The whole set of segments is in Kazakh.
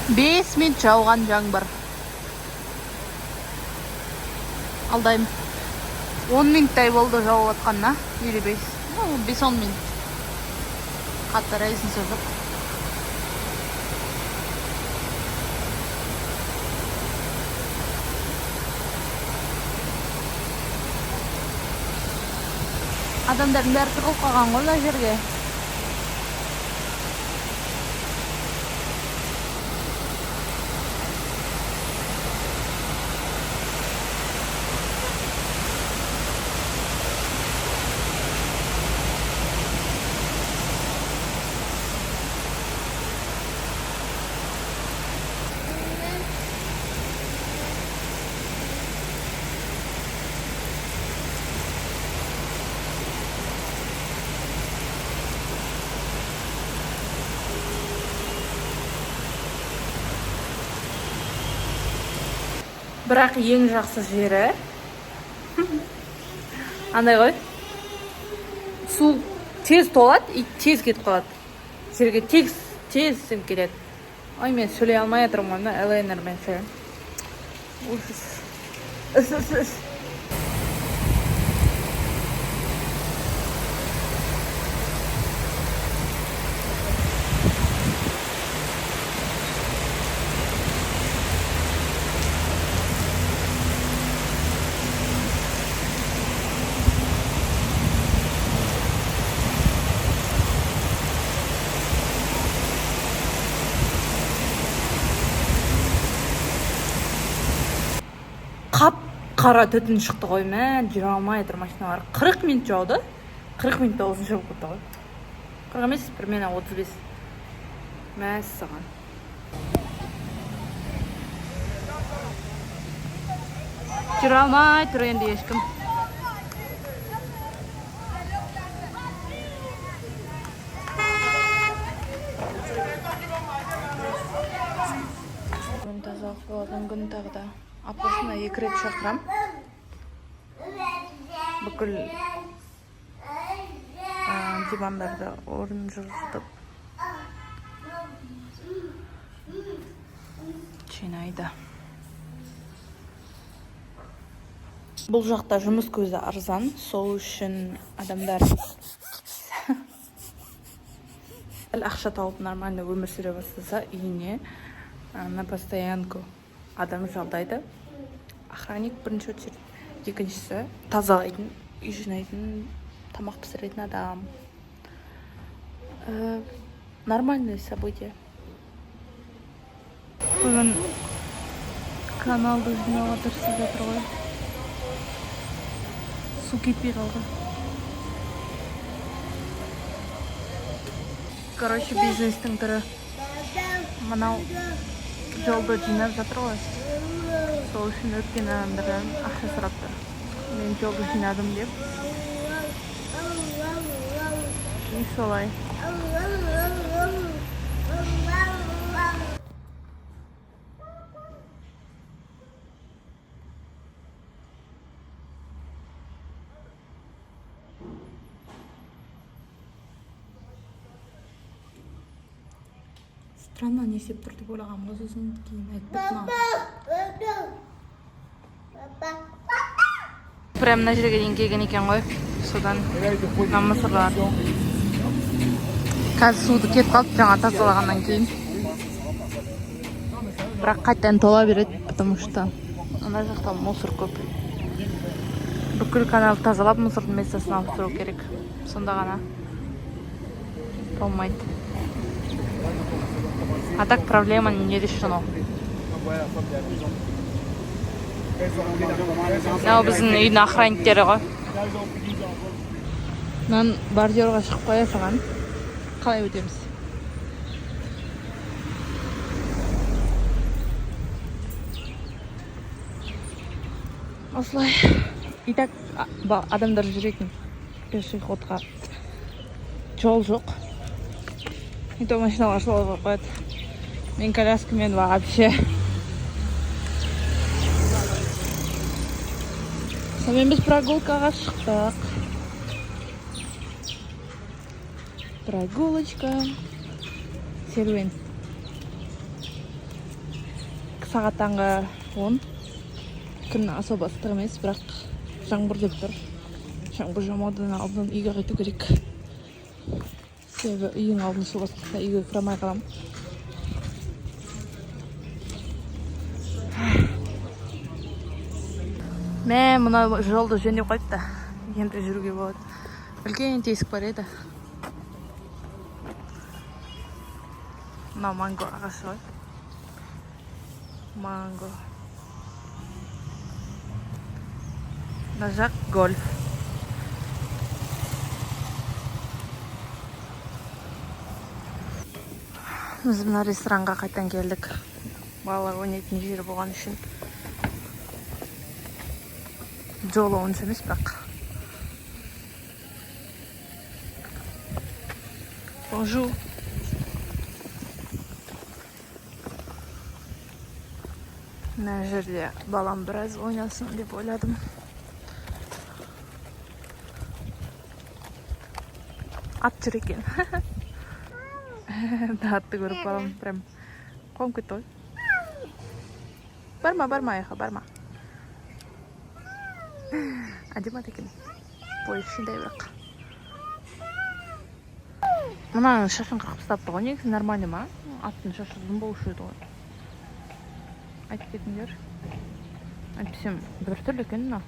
5 минут жауған жаңбыр. Алдайым. 10 минуттай болды жауып атқанына. Или 5-10 минут. Қатты рейсін созып. Адамдардың бәрі тығылып қалған ғой мына жерге. Бірақ ең жақсы жері андай ғой, су тез толады и тез кетіп қалады. Жерге тез сіңіп кетеді. Ой, мен сөйлей алмай отырмын ғой, элайнермен сөйлеймін. Ужас. Қара түтін шықты ғой, мән жүре алмай тұр машиналар. 40 минут жауды. 40 минутта осыны шығып кетті ғой. 40 емес, примерно 35. Мәссаған. Жүре алмай тұр енді ешкім. Бүгін тазалық болатын күн тағы да. Аптасына 2 рет шақырам. Бүкіл дивандарды орын жылжытып жинайды. Бұл жақта жұмыс көзі арзан, сол үшін адамдар ақша тауып нормально өмір сүре бастаса, үйіне на постоянку адам жалдайды. Охранник бірінші очередь, екіншісі тазалайтын, үй жинайтын, тамақ пісіретін адам. Нормальное событие. Бүгін каналды жинауға тырысып жатыр ғой. Су кетпей қалды. Короче, бизнестің түрі. Мынау жолды жинап жатыр ғой. Сол үшін өткен адамдардан ақша сұрапты. Мен жолды жинадым деп. И солай. Странно не істеп тұр деп ойлағанмын ғой, сосын кейін айтпады. Прям мына жерге дейін келген екен ғой. Содан мына мысырлар. Қазір суды кетіп қалды, жаңа тазалағаннан кейін. Бірақ қайтадан тола береді, потому что ана жақта мусор көп. Бүкіл каналды тазалап, мусордың местасын алып тұру керек. Сонда ғана толмайды. А так проблема не решена. Мынау біздің үйдің охранниктері ғой. Мен бордюрға шығып қоя салған. Қалай өтеміз? Осылай. И так адамдар жүретін пешеходқа жол жоқ. И то машиналар солай қояды. Мен коляскамен вообще. Сонымен біз прогулкаға шықтық. Прогулочка. Серуен. сағат таңғы 10. Күн особо ыстық емес, бірақ жаңбыр деп тұр. Жаңбыр жаумаудан алдын үйге қайту керек. Себебі үйдің алдын су басқанда үйге кіре алмай қаламын. Мен мына жолды жөндеп қойыпты. Енді жүруге болады. Үлкен тесік бар еді. Мына манго ағашы ғой. Манго. Мына жақ гольф. Біз мына ресторанға қайтан келдік. Балалар ойнайтын жері болған үшін. Жолы онша емес бірақ. Bonjour. Мына жерде балам біраз ойнасын деп ойладым. Ат жүр екен. Атты көріп балам прям қонып кетті ғой. Барма, айқа, барма. Әдемі екен. Бойы кішкентай бірақ. Мына шашын қырқып тастапты ғой, негізі нормально ма? Аттың шашы ұзын болушы еді ғой. Айтып кетіңдер. Әйтпесем біртүрлі екен мына.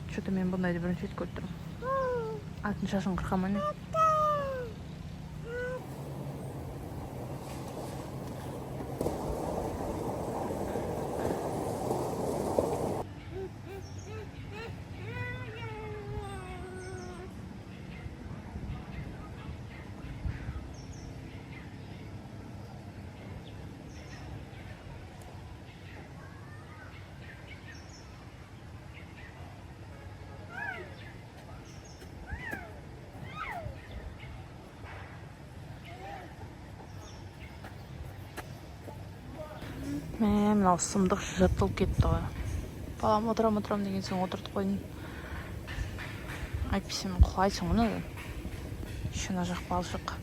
Что-то мен бұндайды бірінші рет көріп тұрмын. Аттың шашын қырқамын. Мен мынау сымдық жыртылып кетті ғой. Балам отырам деген соң отыртып қойдым. Айтпесем құлайсың мұны. Шына жақ балшық.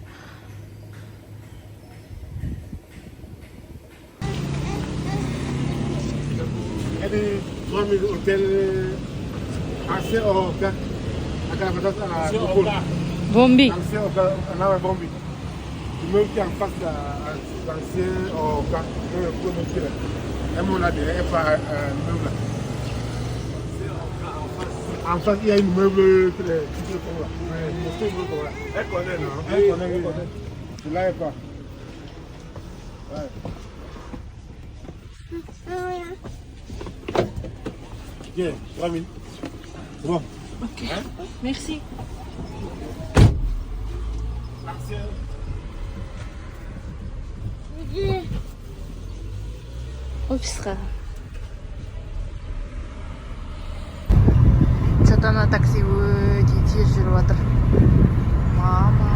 Ele dorme no hotel Ancien Oka. Aquela batata à Gokul. Bombi. Ancien Oka, là, Bombi. Même qui est en face de l'ancien Oka, un mot là-dedans, elle part meuble là. En face, il y a une meuble qui est comme là. Elle connaît, non? Elle connaît. Tu l'as pas? Ouais. Bien, 3 minutes. C'est bon. Ok. Hein? Merci. Merci. Офисқа. Что-то на такси өте тез жүріп жатыр. Мама.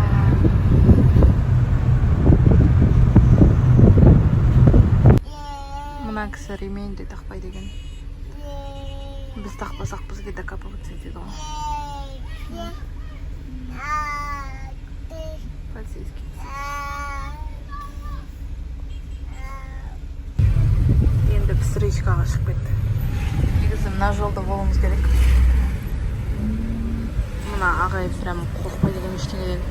Мына кісі ремень де тақпайды екен. Біз тақпасақ бізге докапываться етеді ғой. Полицейский. Енді встречкаға шығып кетті. Негізі мына жолда болуымыз керек. Мына ағай прям қорқпайды екен ештеңеден.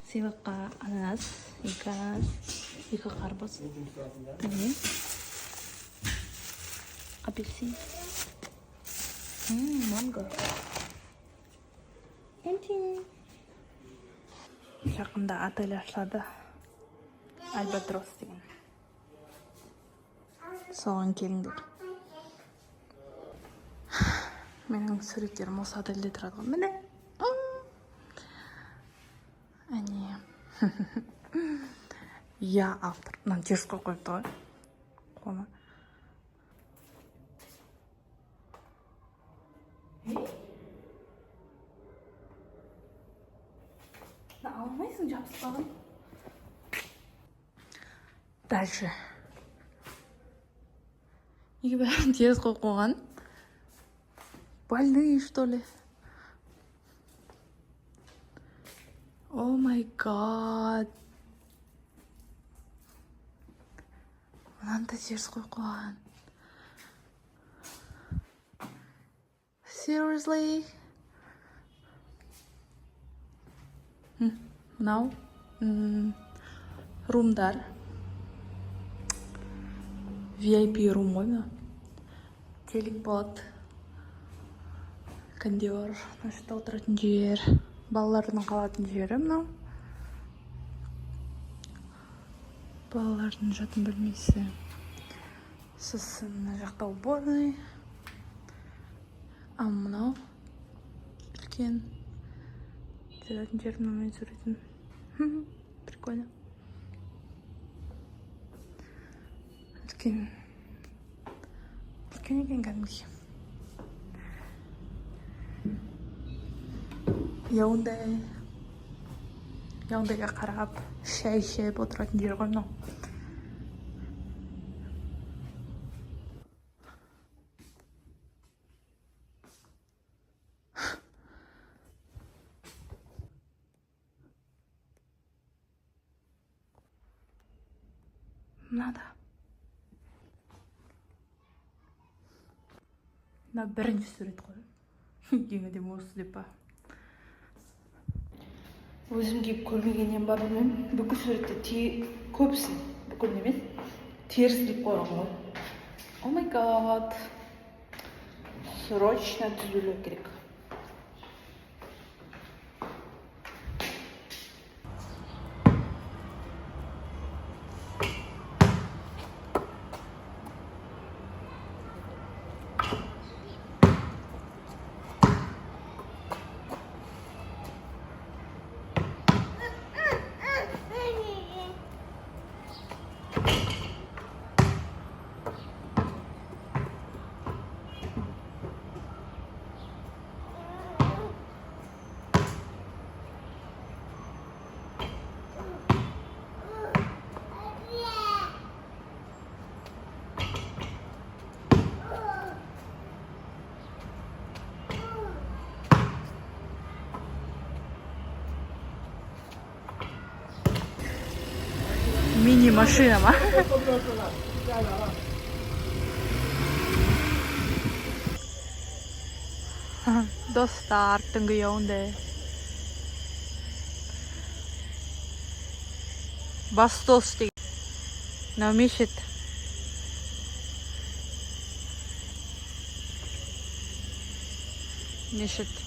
Сыйлыққа ананас, екі қарбыз, апельсин, манго. Жақында отель ашылады. Альбатрос деген. Соған келіңдер. Менің суреттерім осы отельде тұрады ғой. Міне. Я автор. Мынаны теріс қойып қойыпты ғой. Қойма. Алмайсың жабыспағын. Дальше. Неге бәрін теріс қойып қойған? Больные, что ли? О май гад. Мынаны да теріс қойып қойған. Seriously? Мынау румдар. VIP рум ғой мынау. Телек болады. Кондер, значит, отыратын жер. Балалардың қалатын жері мынау. Балалардың жатын бөлмесі. Сосын мына жақта уборный. А мынау үлкен жүретін жер, мынамен суретін. Прикольно. Үлкен екен кәдімгі. Яундайға қарап, шай ішіп отыратын жер ғой мынау. Мынада. Мына бірінші сурет қой. Ең әдемі осы деп па. Өзім киіп көрмегеннен ба білмеймін. Бүкіл суретте көбісі, бүкіл емес, теріс деп қойған ғой. О май гад. Срочно түзелу керек. Мини-машина ма? Достар түнгі яуынды. Бастос деген. Мынау мешіт. Мешіт.